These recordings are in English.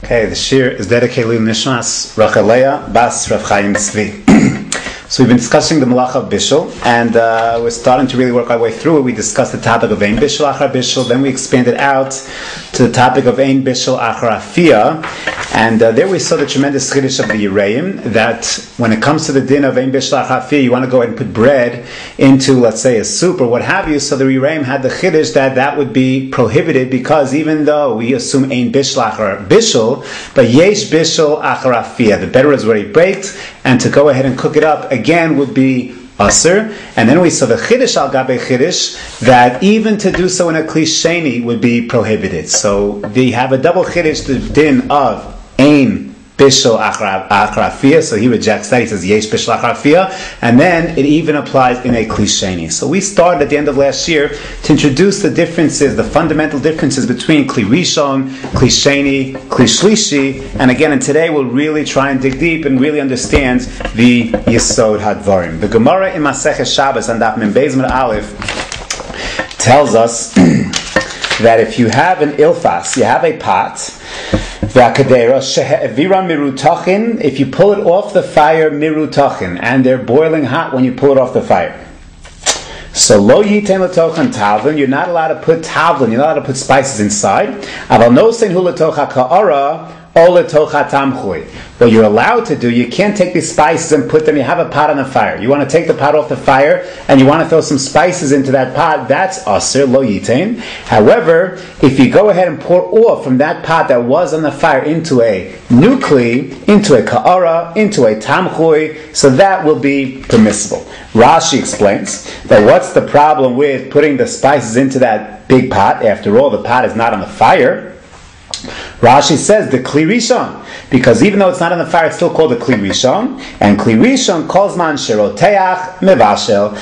Okay, the shir is dedicated to Nishmas Racheleya Bas Rav Chaim Tzvi. So we've been discussing the Malach of Bishul, and we're starting to really work our way through it. We discussed the topic of Ein Bishul Achar Bishul, then we expanded out to the topic of Ein Bishul Achar Afia, and there we saw the tremendous chiddush of the Yereim, that when it comes to the din of Ein Bishul Achar Afia, you want to go ahead and put bread into, let's say, a soup or what have you, so the Yereim had the chiddush that would be prohibited, because even though we assume Ein Bishul Achar Bishul, but Yesh Bishul Achar Afia, the better is already baked, and to go ahead and cook it up again would be Asr. And then we saw the Chiddush al Gabe Chiddush, that even to do so in a Kli Sheini would be prohibited. So they have a double Chiddush, the din of Ein Bishul Achar Afia, so he rejects that. He says Yesh Bishul Achar Afia, and then it even applies in a Kli Sheini. So we started at the end of last year to introduce the differences, the fundamental differences between Kli Rishon, Kli Sheini, Kli Shlishi, and again, and today we'll really try and dig deep and really understand the Yesod Hadvarim. The Gemara in Masechet Shabbos and Daf Mem Beis Amud Aleph tells us that if you have an ilfas, you have a pot, if you pull it off the fire, mirutachin, and they're boiling hot when you pull it off the fire. So lo yitain letochan tavlin, you're not allowed to put tavlin, you're not allowed to put spices inside. Aval no sein hu letocha ka'ara o letocha tamchui. What you're allowed to do, you can't take these spices and put them, you have a pot on the fire. You want to take the pot off the fire and you want to throw some spices into that pot, that's asr, lo yitain. However, if you go ahead and pour off from that pot that was on the fire into a new kli, into a ka'ara, into a tamchui, so that will be permissible. Rashi explains that what's the problem with putting the spices into that big pot? After all, the pot is not on the fire. Rashi says the Kli Rishon, because even though it's not on the fire, it's still called the Kli Rishon, and Kli Rishon calls man sheroteach mevashel.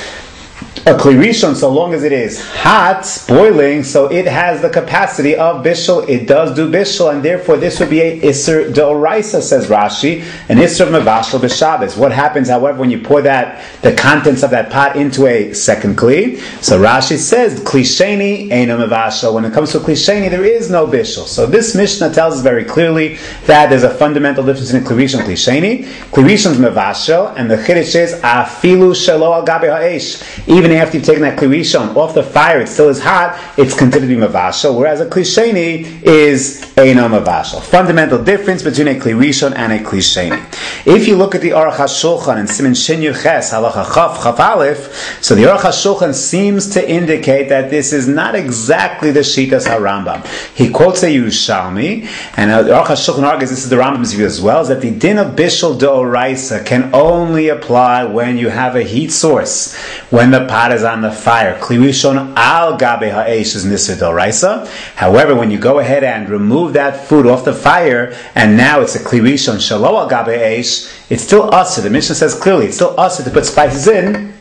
A Kli Rishon, so long as it is hot, boiling, so it has the capacity of bishul, it does do bishul, and therefore this would be a Isser D'Oraisa, says Rashi, an Isser of Mevashel B'Shabbos. What happens, however, when you pour the contents of that pot into a second Kli? So Rashi says, Kli Sheini Eino Mevashel. When it comes to Kli Sheini, there is no bishul. So this Mishnah tells us very clearly that there's a fundamental difference in Kli Rishon and Kli Sheini. Kli Rishon is Mevashel, and the Chiddush is Afilu Shelo Al Gabe Ha'esh. Even after you've taken that Kli Rishon off the fire, it still is hot, it's considered to be Mavashel, whereas a Kli Sheini is Eino Mavashel. Fundamental difference between a Kli Rishon and a Kli Sheini. If you look at the Aruch HaShulchan and Siman Shin Yud Ches, Halacha Chaf Aleph, so the Aruch HaShulchan seems to indicate that this is not exactly the Shitas HaRambam. He quotes a Yerushalmi, and the Aruch HaShulchan argues, this is the Rambam's view as well, is that the din of Bishul D'Oraisa can only apply when you have a heat source, when the pot is on the fire. Kli Rishon al gabe ha'esh is nisr d'oraisa. However, when you go ahead and remove that food off the fire, and now it's a Kli Rishon shelo al gabe ha'esh, it's still asr. The Mishnah says clearly, it's still asr to put spices in,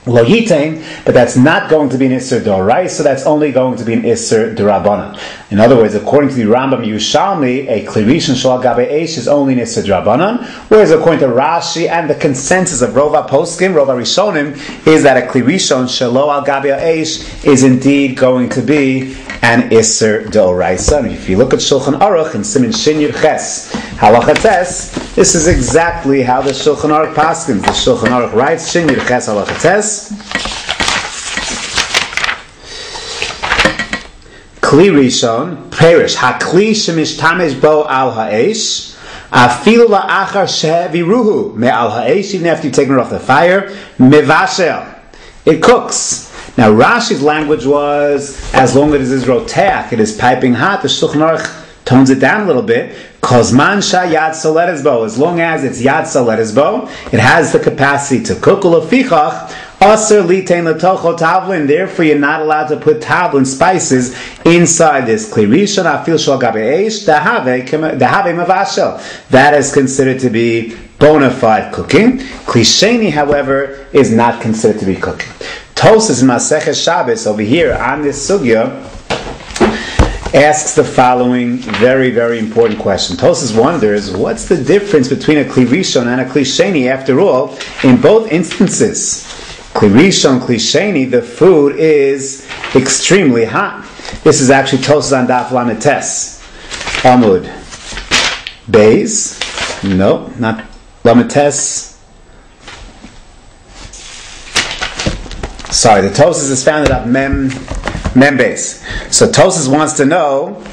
lo yitain, but that's not going to be an Isser D'Oraisa, so that's only going to be an Isser D'Rabbanan. In other words, according to the Rambam Yerushalmi, a Kli Rishon Shel Gabe Eish is only an Isser D'Rabbanan, whereas according to Rashi and the consensus of Rova Poskim, Rova Rishonim, is that a Kli Rishon Shel Al Gabe Eish is indeed going to be an Isser D'Oraisa. And if you look at Shulchan Aruch and Siman Shin Yud Ches, Halacha Tes, this is exactly how the Shulchan Aruch paskins. The Shulchan Aruch writes, Shin Yud Ches Halacha Tes, Kli Rishon, Perish, Hakli Shemishtamesh Bo Al Ha'esh, Afilu La'achar Sheviruhu Me Al Ha'esh, even after you've taken it off the fire, Mevashel, it cooks. Now Rashi's language was, as long as it is roteach, it is piping hot. The Shulchan Aruch tones it down a little bit. Kozman shayad soletesbo, as long as it's yad soletesbo, it has the capacity to cook. Ulefichach aser litain letocho tavlin. Therefore, you're not allowed to put tavlin spices inside this Kli Rishon afil shel gabe eish dahave mavashel. That is considered to be bona fide cooking. Kli Sheini, however, is not considered to be cooking. Tosas in Masechet Shabbos over here on this sugya asks the following very, very important question. Tosas wonders, what's the difference between a Kli Rishon and a Kli Sheini? After all, in both instances, Kli Rishon, Kli Sheini, the food is extremely hot. This is actually Tosas on Daf Lamed Tes, Amud Beis. No, not Lamites. Sorry, the Tosas is founded up Mem Beis. So Tosas wants to know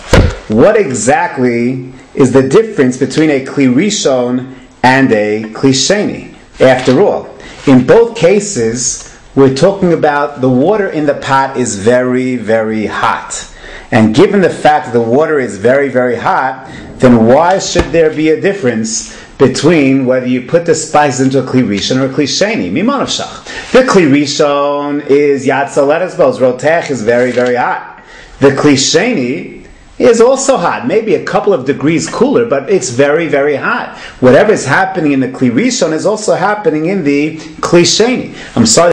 what exactly is the difference between a Kli Rishon and a Kli Sheini. After all, in both cases, we're talking about the water in the pot is very, very hot. And given the fact that the water is very, very hot, then why should there be a difference between whether you put the spices into a Kli Rishon or a Kli Sheini? Miman of Shach. The Kli Rishon is Yatza lettuce balls. Rotech is very, very hot. The Kli Sheini is also hot. Maybe a couple of degrees cooler, but it's very, very hot. Whatever is happening in the Kli Rishon is also happening in the Kli Sheini. I'm sorry.